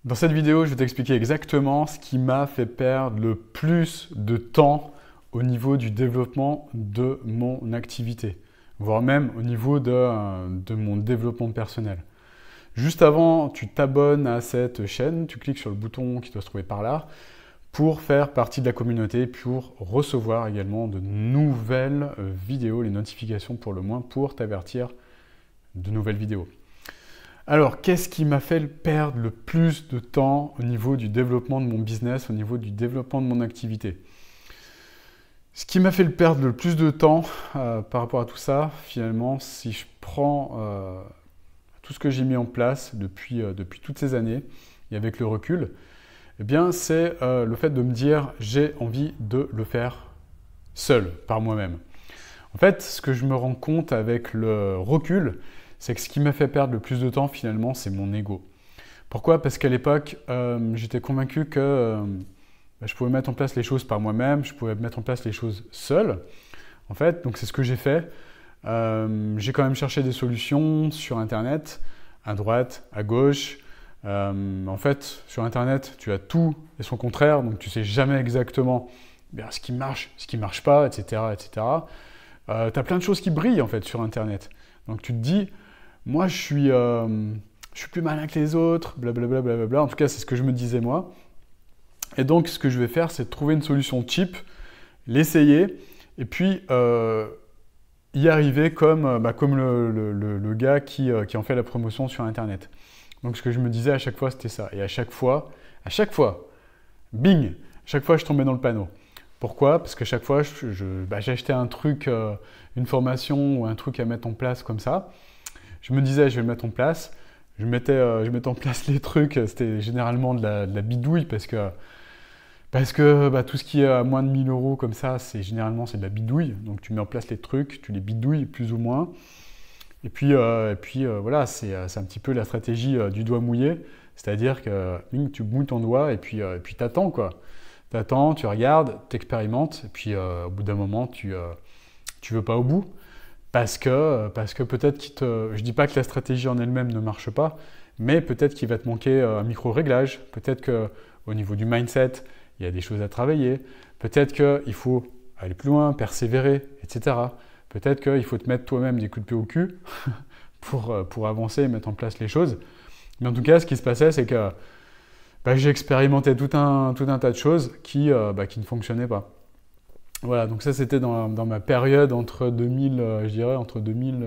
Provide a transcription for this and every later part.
Dans cette vidéo, je vais t'expliquer exactement ce qui m'a fait perdre le plus de temps au niveau du développement de mon activité, voire même au niveau de mon développement personnel. Juste avant, tu t'abonnes à cette chaîne, tu cliques sur le bouton qui doit se trouver par là pour faire partie de la communauté, pour recevoir également de nouvelles vidéos, les notifications pour le moins, pour t'avertir de nouvelles vidéos. Alors, qu'est-ce qui m'a fait perdre le plus de temps au niveau du développement de mon business, au niveau du développement de mon activité? Ce qui m'a fait perdre le plus de temps par rapport à tout ça, finalement, si je prends tout ce que j'ai mis en place depuis toutes ces années, et avec le recul, eh bien, c'est le fait de me dire j'ai envie de le faire seul, par moi-même. En fait, ce que je me rends compte avec le recul, c'est que ce qui m'a fait perdre le plus de temps, finalement, c'est mon ego. Pourquoi? Parce qu'à l'époque, j'étais convaincu que je pouvais mettre en place les choses par moi-même, je pouvais mettre en place les choses seul. En fait, donc c'est ce que j'ai fait. J'ai quand même cherché des solutions sur Internet, à droite, à gauche. En fait, sur Internet, tu as tout et son contraire, donc tu sais jamais exactement ce qui marche pas, etc., etc. Tu as plein de choses qui brillent en fait sur Internet. Donc tu te dis, moi je suis plus malin que les autres, blablabla, blablabla. En tout cas, c'est ce que je me disais moi. Et donc, ce que je vais faire, c'est trouver une solution cheap, l'essayer, et puis y arriver comme le gars qui en fait la promotion sur Internet. Donc, ce que je me disais à chaque fois, c'était ça. Et à chaque fois, bing, à chaque fois, je tombais dans le panneau. Pourquoi? Parce qu'à chaque fois, j'achetais un truc, une formation ou un truc à mettre en place comme ça. Je me disais, je vais le mettre en place. Je mettais en place les trucs. C'était généralement de la bidouille parce que tout ce qui est à moins de 1000 € comme ça, généralement c'est de la bidouille. Donc tu mets en place les trucs, tu les bidouilles plus ou moins. Et puis voilà, c'est un petit peu la stratégie du doigt mouillé. C'est-à-dire que tu mouilles ton doigt et puis t'attends quoi. T'attends, tu regardes, t'expérimentes, et puis au bout d'un moment, tu veux pas au bout. Parce que peut-être je dis pas que la stratégie en elle-même ne marche pas, mais peut-être qu'il va te manquer un micro-réglage. Peut-être qu'au niveau du mindset, il y a des choses à travailler. Peut-être qu'il faut aller plus loin, persévérer, etc. Peut-être qu'il faut te mettre toi-même des coups de pied au cul pour avancer et mettre en place les choses. Mais en tout cas, ce qui se passait, c'est que j'ai expérimenté tout un tas de choses qui ne fonctionnaient pas. Voilà, donc ça c'était dans ma période entre 2000, je dirais entre 2000,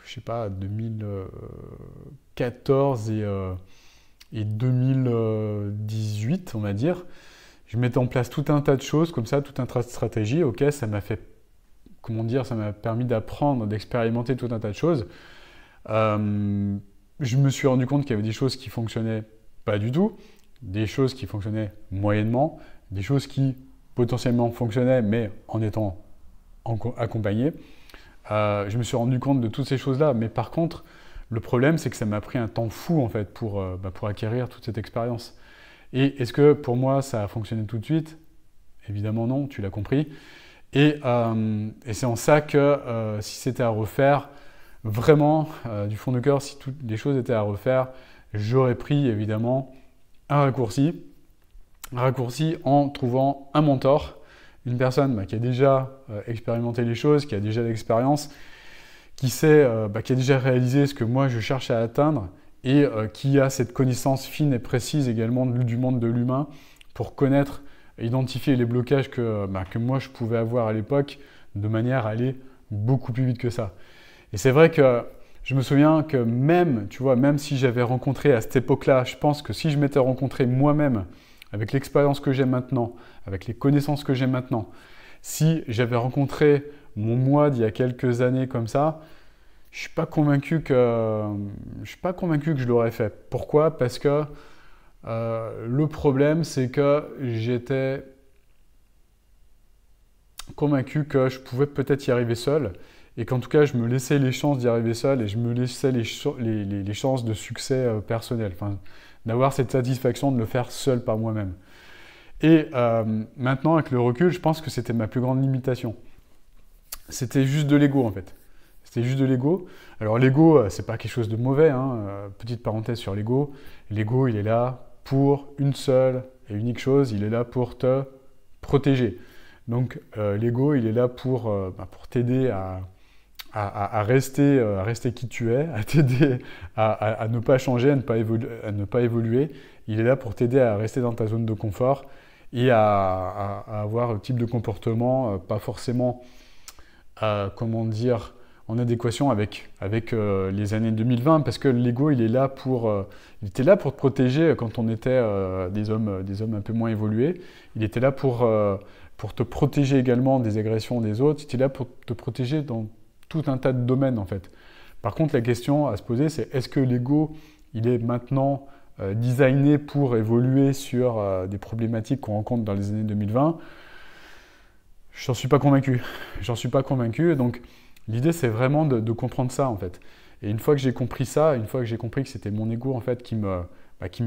je sais pas, 2014 et 2018, on va dire. Je mettais en place tout un tas de choses comme ça, tout un tas de stratégies. Ok, ça m'a fait, ça m'a permis d'apprendre, d'expérimenter tout un tas de choses. Je me suis rendu compte qu'il y avait des choses qui fonctionnaient pas du tout, des choses qui fonctionnaient moyennement, des choses qui potentiellement fonctionnaient, mais en étant accompagné. Je me suis rendu compte de toutes ces choses-là, mais par contre, le problème, c'est que ça m'a pris un temps fou, en fait, pour acquérir toute cette expérience. Et est-ce que, pour moi, ça a fonctionné tout de suite? Évidemment non, tu l'as compris. Et c'est en ça que, si c'était à refaire, vraiment, du fond du cœur, si toutes les choses étaient à refaire, j'aurais pris, évidemment, un raccourci en trouvant un mentor, une personne qui a déjà expérimenté les choses, qui a déjà l'expérience, qui sait, qui a déjà réalisé ce que moi je cherche à atteindre et qui a cette connaissance fine et précise également du monde de l'humain pour connaître, identifier les blocages que moi je pouvais avoir à l'époque de manière à aller beaucoup plus vite que ça. Et c'est vrai que je me souviens que même si j'avais rencontré à cette époque-là, je pense que si je m'étais rencontré moi-même avec l'expérience que j'ai maintenant, avec les connaissances que j'ai maintenant, si j'avais rencontré mon moi d'il y a quelques années comme ça, je suis pas convaincu que je l'aurais fait. Pourquoi? Parce que le problème, c'est que j'étais convaincu que je pouvais peut-être y arriver seul et qu'en tout cas, je me laissais les chances d'y arriver seul et je me laissais les chances de succès personnel. Enfin, d'avoir cette satisfaction de le faire seul par moi-même. Et maintenant, avec le recul, je pense que c'était ma plus grande limitation. C'était juste de l'ego, en fait. C'était juste de l'ego. Alors l'ego, c'est pas quelque chose de mauvais, hein. Petite parenthèse sur l'ego. L'ego, il est là pour une seule et unique chose, il est là pour te protéger. Donc l'ego, il est là pour t'aider à rester qui tu es, à t'aider à ne pas changer, à ne pas évoluer. Il est là pour t'aider à rester dans ta zone de confort et à avoir le type de comportement pas forcément, comment dire, en adéquation avec les années 2020, parce que l'ego, il était là pour te protéger quand on était des hommes un peu moins évolués. Il était là pour te protéger également des agressions des autres. Il était là pour te protéger dans tout un tas de domaines, en fait. Par contre, la question à se poser, c'est est-ce que l'ego, il est maintenant designé pour évoluer sur des problématiques qu'on rencontre dans les années 2020? J'en suis pas convaincu. J'en suis pas convaincu. Donc, l'idée, c'est vraiment de comprendre ça, en fait. Et une fois que j'ai compris ça, une fois que j'ai compris que c'était mon ego, en fait, qui me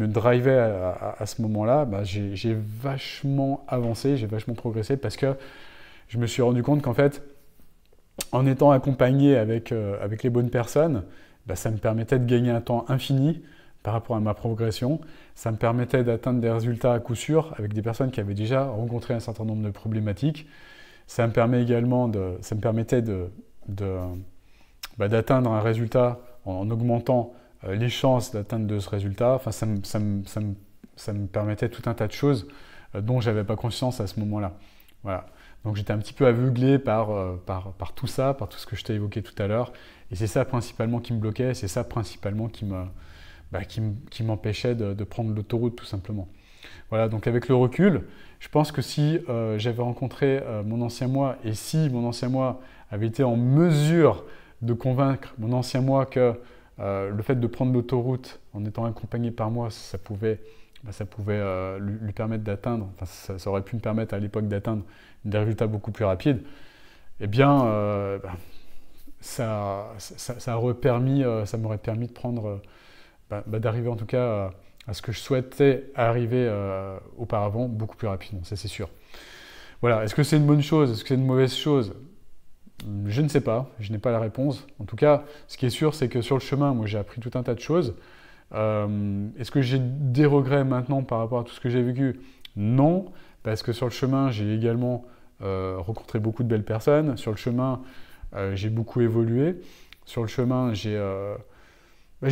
drivait à ce moment-là, j'ai vachement avancé, j'ai vachement progressé parce que je me suis rendu compte qu'en fait, en étant accompagné avec les bonnes personnes, ça me permettait de gagner un temps infini par rapport à ma progression. Ça me permettait d'atteindre des résultats à coup sûr avec des personnes qui avaient déjà rencontré un certain nombre de problématiques. Ça me permettait d'atteindre un résultat en augmentant les chances d'atteindre de ce résultat. Enfin, ça me permettait tout un tas de choses dont je n'avais pas conscience à ce moment-là. Voilà. Donc j'étais un petit peu aveuglé par tout ça, par tout ce que je t'ai évoqué tout à l'heure. Et c'est ça principalement qui me bloquait, c'est ça principalement qui m'empêchait de prendre l'autoroute tout simplement. Voilà, donc avec le recul, je pense que si j'avais rencontré mon ancien moi et si mon ancien moi avait été en mesure de convaincre mon ancien moi que le fait de prendre l'autoroute en étant accompagné par moi, ça pouvait lui permettre d'atteindre, enfin, ça aurait pu me permettre à l'époque d'atteindre des résultats beaucoup plus rapides, eh bien, ça m'aurait permis de prendre, d'arriver en tout cas à ce que je souhaitais arriver auparavant, beaucoup plus rapidement, ça c'est sûr. Voilà, est-ce que c'est une bonne chose? Est-ce que c'est une mauvaise chose? Je ne sais pas, je n'ai pas la réponse. En tout cas, ce qui est sûr, c'est que sur le chemin, moi j'ai appris tout un tas de choses. Est-ce que j'ai des regrets maintenant par rapport à tout ce que j'ai vécu? Non, parce que sur le chemin, j'ai également rencontré beaucoup de belles personnes. Sur le chemin, j'ai beaucoup évolué. Sur le chemin, j'ai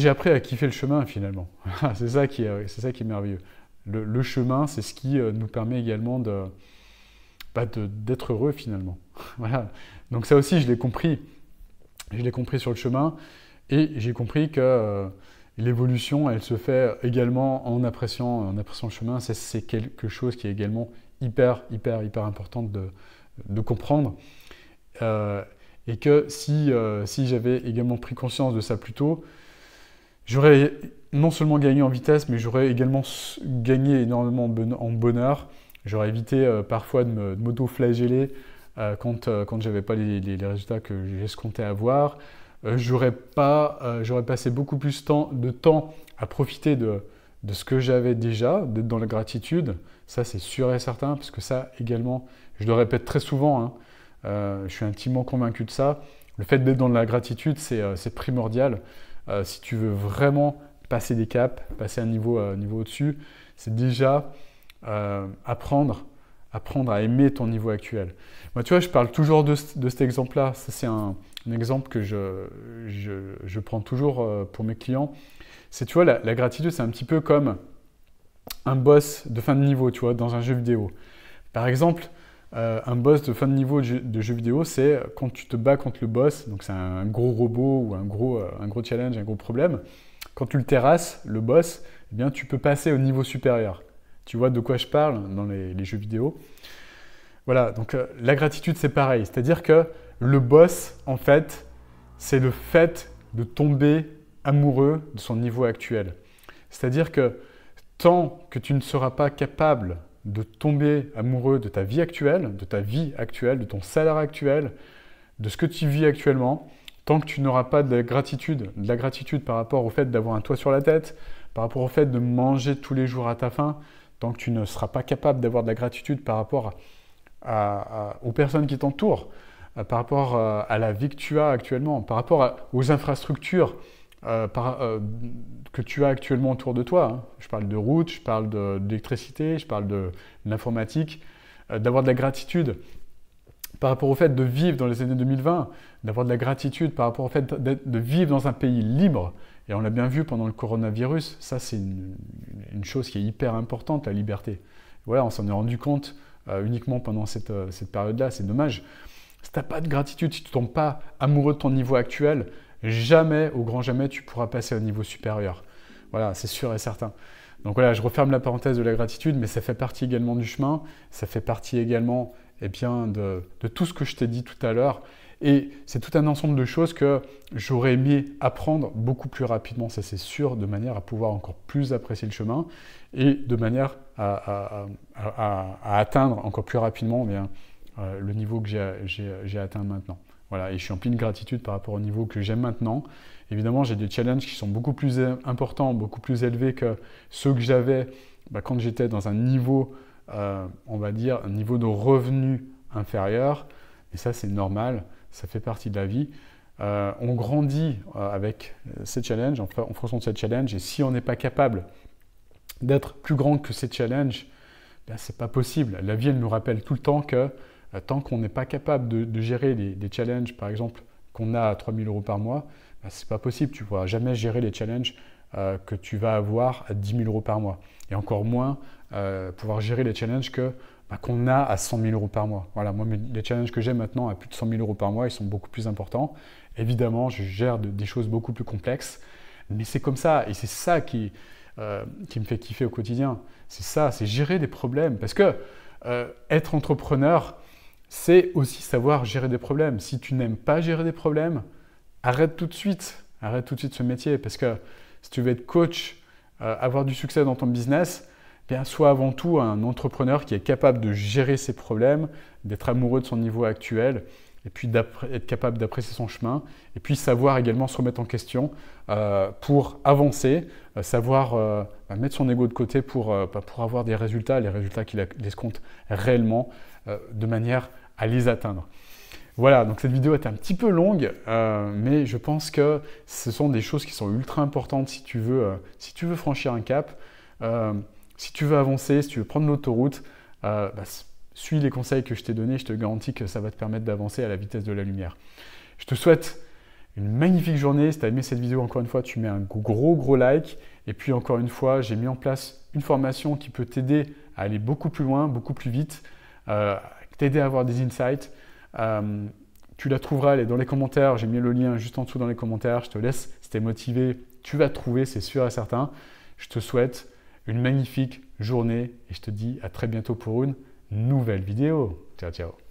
appris à kiffer le chemin finalement. C'est ça qui est merveilleux. Le chemin, c'est ce qui nous permet également d'être heureux finalement. Voilà. Donc ça aussi, je l'ai compris. Je l'ai compris sur le chemin et j'ai compris que l'évolution, elle se fait également en appréciant le chemin. C'est quelque chose qui est également hyper important de comprendre. Et que si j'avais également pris conscience de ça plus tôt, j'aurais non seulement gagné en vitesse, mais j'aurais également gagné énormément en bonheur. J'aurais évité parfois de m'auto-flageller quand je n'avais pas les résultats que j'escomptais avoir. J'aurais passé beaucoup plus de temps à profiter de ce que j'avais déjà, d'être dans la gratitude. Ça, c'est sûr et certain, parce que ça également, je le répète très souvent, hein, je suis intimement convaincu de ça. Le fait d'être dans la gratitude, c'est primordial. Si tu veux vraiment passer des caps, passer un niveau au-dessus, c'est déjà apprendre à aimer ton niveau actuel. Moi, tu vois, je parle toujours de cet exemple-là. Ça, c'est un exemple que je prends toujours pour mes clients. C'est, tu vois, la gratitude, c'est un petit peu comme un boss de fin de niveau, tu vois, dans un jeu vidéo. Par exemple, un boss de fin de niveau de jeu vidéo, c'est quand tu te bats contre le boss, donc c'est un gros robot ou un gros challenge, un gros problème. Quand tu le terrasses, le boss, eh bien, tu peux passer au niveau supérieur. Tu vois de quoi je parle dans les jeux vidéo. Voilà, donc la gratitude, c'est pareil. C'est-à-dire que le boss, en fait, c'est le fait de tomber amoureux de son niveau actuel. C'est-à-dire que tant que tu ne seras pas capable de tomber amoureux de ta vie actuelle, de ton salaire actuel, de ce que tu vis actuellement, tant que tu n'auras pas de la gratitude par rapport au fait d'avoir un toit sur la tête, par rapport au fait de manger tous les jours à ta faim, tant que tu ne seras pas capable d'avoir de la gratitude par rapport aux personnes qui t'entourent, par rapport à la vie que tu as actuellement, par rapport aux infrastructures que tu as actuellement autour de toi. Hein. Je parle de route, je parle d'électricité, je parle de l'informatique, d'avoir de la gratitude par rapport au fait de vivre dans les années 2020, d'avoir de la gratitude par rapport au fait de vivre dans un pays libre. Et on l'a bien vu pendant le coronavirus, ça c'est une chose qui est hyper importante, la liberté. Voilà, on s'en est rendu compte uniquement pendant cette période-là, c'est dommage. Si tu n'as pas de gratitude, si tu ne tombes pas amoureux de ton niveau actuel, jamais, au grand jamais, tu pourras passer au niveau supérieur. Voilà, c'est sûr et certain. Donc voilà, je referme la parenthèse de la gratitude, mais ça fait partie également du chemin, ça fait partie également de tout ce que je t'ai dit tout à l'heure. Et c'est tout un ensemble de choses que j'aurais aimé apprendre beaucoup plus rapidement, ça c'est sûr, de manière à pouvoir encore plus apprécier le chemin et de manière à atteindre encore plus rapidement le niveau que j'ai atteint maintenant. Voilà, et je suis en pleine gratitude par rapport au niveau que j'ai maintenant. Évidemment, j'ai des challenges qui sont beaucoup plus importants, beaucoup plus élevés que ceux que j'avais quand j'étais dans un niveau, on va dire, un niveau de revenu inférieur. Et ça, c'est normal, ça fait partie de la vie. On grandit avec ces challenges, en fonction de ces challenges. Et si on n'est pas capable d'être plus grand que ces challenges, c'est pas possible. La vie, elle nous rappelle tout le temps que tant qu'on n'est pas capable de gérer des challenges, par exemple, qu'on a à 3 000 € par mois, c'est pas possible. Tu ne pourras jamais gérer les challenges que tu vas avoir à 10 000 € par mois. Et encore moins pouvoir gérer les challenges qu'on a à 100 000 € par mois. Voilà, moi, les challenges que j'ai maintenant à plus de 100 000 € par mois, ils sont beaucoup plus importants. Évidemment, je gère des choses beaucoup plus complexes, mais c'est comme ça. Et c'est ça qui me fait kiffer au quotidien. C'est ça, c'est gérer des problèmes. Parce que être entrepreneur, c'est aussi savoir gérer des problèmes. Si tu n'aimes pas gérer des problèmes, arrête tout de suite ce métier. Parce que si tu veux être coach, avoir du succès dans ton business, sois avant tout un entrepreneur qui est capable de gérer ses problèmes, d'être amoureux de son niveau actuel, et puis être capable d'apprécier son chemin, et puis savoir également se remettre en question pour avancer, savoir mettre son ego de côté pour avoir des résultats, les résultats qu'il escompte réellement, de manière à les atteindre. Voilà, donc cette vidéo est un petit peu longue, mais je pense que ce sont des choses qui sont ultra importantes si tu veux franchir un cap, si tu veux avancer, si tu veux prendre l'autoroute, suis les conseils que je t'ai donnés, je te garantis que ça va te permettre d'avancer à la vitesse de la lumière. Je te souhaite une magnifique journée. Si tu as aimé cette vidéo, encore une fois, tu mets un gros like. Et puis encore une fois, j'ai mis en place une formation qui peut t'aider à aller beaucoup plus loin, beaucoup plus vite, t'aider à avoir des insights. Tu la trouveras, elle est dans les commentaires. J'ai mis le lien juste en dessous dans les commentaires. Je te laisse, si tu es motivé, tu vas trouver, c'est sûr et certain. Je te souhaite une magnifique journée et je te dis à très bientôt pour une nouvelle vidéo. Ciao, ciao.